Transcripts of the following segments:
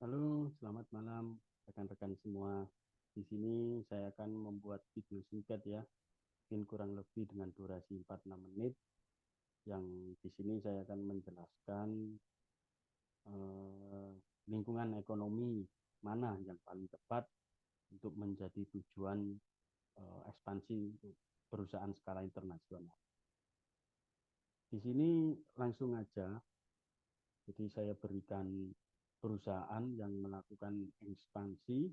Halo, selamat malam rekan-rekan semua. Di sini saya akan membuat video singkat ya, mungkin kurang lebih dengan durasi 4-6 menit. Yang di sini saya akan menjelaskan eh, lingkungan ekonomi mana yang paling tepat untuk menjadi tujuan ekspansi untuk perusahaan skala internasional. Di sini langsung aja, jadi saya berikan perusahaan yang melakukan ekspansi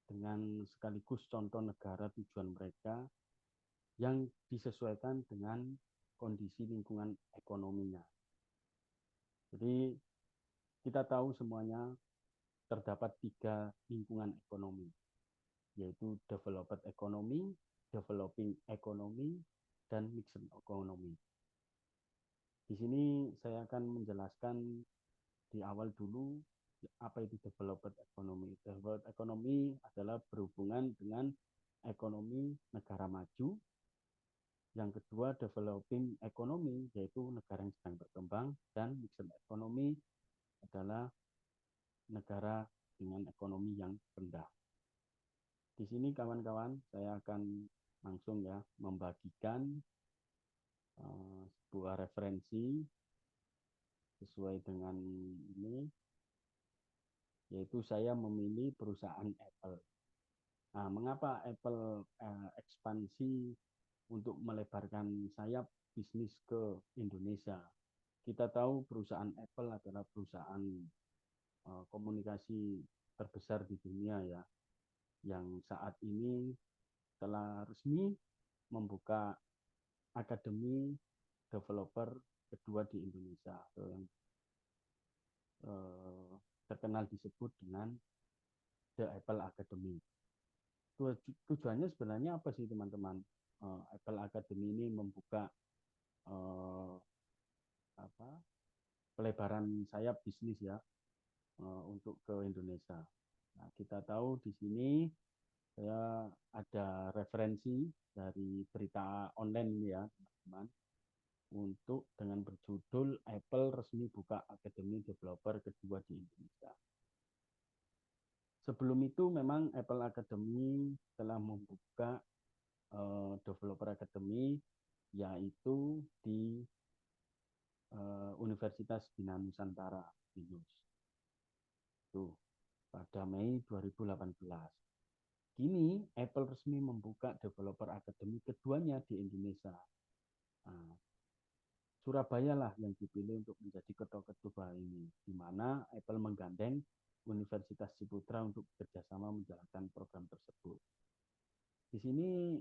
dengan sekaligus contoh negara tujuan mereka yang disesuaikan dengan kondisi lingkungan ekonominya. Jadi kita tahu semuanya terdapat tiga lingkungan ekonomi, yaitu developed economy, developing economy, dan mixed economy. Di sini saya akan menjelaskan di awal dulu apa itu developed economy. Developed economy adalah berhubungan dengan ekonomi negara maju. Yang kedua, developing economy, yaitu negara yang sedang berkembang, dan mixed economy adalah negara dengan ekonomi yang rendah. Di sini kawan-kawan, saya akan langsung ya membagikan sebuah referensi sesuai dengan ini, yaitu saya memilih perusahaan Apple. Nah, mengapa Apple ekspansi untuk melebarkan sayap bisnis ke Indonesia? Kita tahu perusahaan Apple adalah perusahaan komunikasi terbesar di dunia ya, yang saat ini telah resmi membuka akademi developer kedua di Indonesia, yang terkenal disebut dengan The Apple Academy. Tujuannya sebenarnya apa sih teman-teman? Apple Academy ini membuka eh, apa, pelebaran sayap bisnis ya, untuk ke Indonesia. Nah, kita tahu di sini saya ada referensi dari berita online ya, teman-teman, untuk dengan berjudul Apple resmi buka Akademi Developer kedua di Indonesia. Sebelum itu memang Apple Academy telah membuka Developer Academy yaitu di Universitas Bina Nusantara BINUS. Tuh, pada Mei 2018. Kini Apple resmi membuka Developer Academy keduanya di Indonesia. Nah, Surabaya lah yang dipilih untuk menjadi ketua ini, di mana Apple menggandeng Universitas Ciputra untuk bekerjasama menjalankan program tersebut. Di sini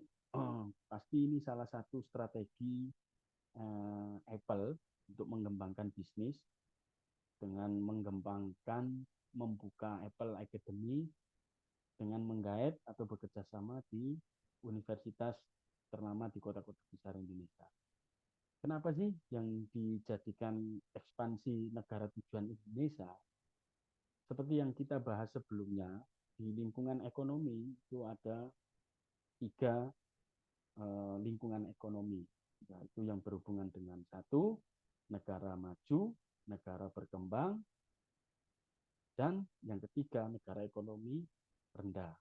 pasti ini salah satu strategi Apple untuk mengembangkan bisnis dengan mengembangkan membuka Apple Academy dengan menggait atau bekerja sama di universitas ternama di kota-kota besar Indonesia. Kenapa sih yang dijadikan ekspansi negara tujuan Indonesia? Seperti yang kita bahas sebelumnya, di lingkungan ekonomi itu ada tiga lingkungan ekonomi, yaitu yang berhubungan dengan satu, negara maju, negara berkembang, dan yang ketiga, negara ekonomi rendah.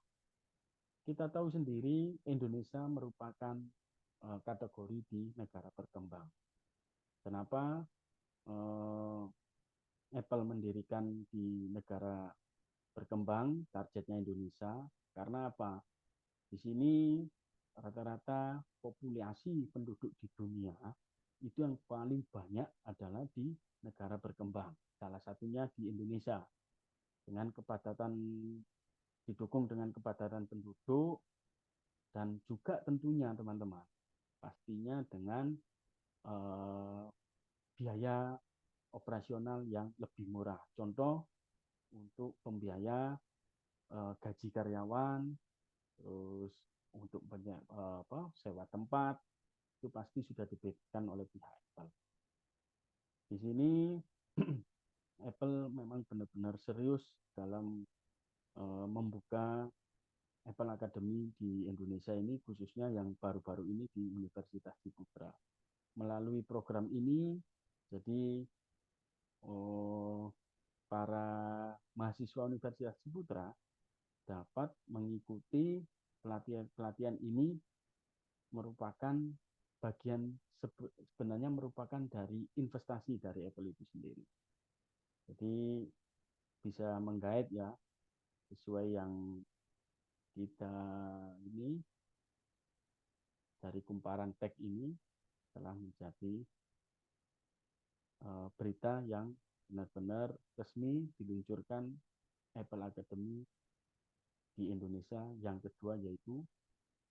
Kita tahu sendiri Indonesia merupakan kategori di negara berkembang. Kenapa Apple mendirikan di negara berkembang, targetnya Indonesia? Karena apa? Di sini rata-rata populasi penduduk di dunia itu yang paling banyak adalah di negara berkembang. Salah satunya di Indonesia dengan kepadatan, didukung dengan kepadatan penduduk, dan juga tentunya teman-teman pastinya dengan eh, biaya operasional yang lebih murah. Contoh untuk pembiaya gaji karyawan, terus untuk banyak sewa tempat itu pasti sudah diberikan oleh pihak Apple. Di sini Apple memang benar-benar serius dalam membuka Apple Academy di Indonesia ini, khususnya yang baru-baru ini di Universitas Ciputra. Melalui program ini, jadi oh, para mahasiswa Universitas Ciputra dapat mengikuti pelatihan ini merupakan bagian sebenarnya merupakan dari investasi dari Apple itu sendiri. Jadi bisa menggait ya sesuai yang kita ini dari kumparan teks ini telah menjadi berita yang benar-benar resmi diluncurkan Apple Academy di Indonesia. Yang kedua yaitu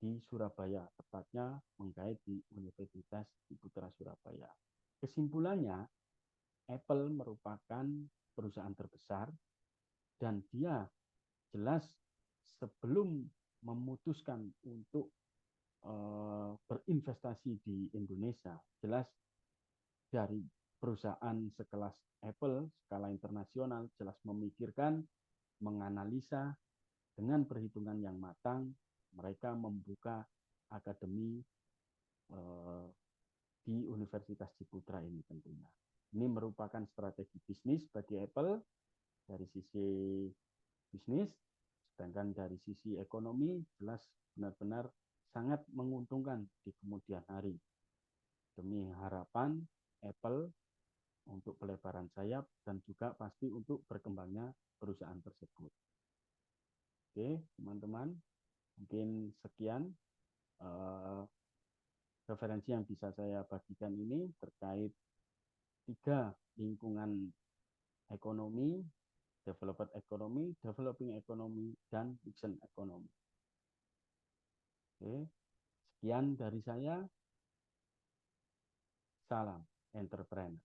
di Surabaya, tepatnya menggait di Universitas Ciputra Surabaya. Kesimpulannya, Apple merupakan perusahaan terbesar dan dia jelas sebelum memutuskan untuk berinvestasi di Indonesia, jelas dari perusahaan sekelas Apple, skala internasional, jelas memikirkan, menganalisa dengan perhitungan yang matang, mereka membuka akademi di Universitas Ciputra ini tentunya. Ini merupakan strategi bisnis bagi Apple dari sisi bisnis, sedangkan dari sisi ekonomi jelas benar-benar sangat menguntungkan di kemudian hari. Demi harapan Apple untuk pelebaran sayap dan juga pasti untuk berkembangnya perusahaan tersebut. Oke, teman-teman, mungkin sekian referensi yang bisa saya bagikan ini terkait 3 lingkungan ekonomi, developed economy, developing economy, dan fiction economy. Oke, sekian dari saya. Salam entrepreneur.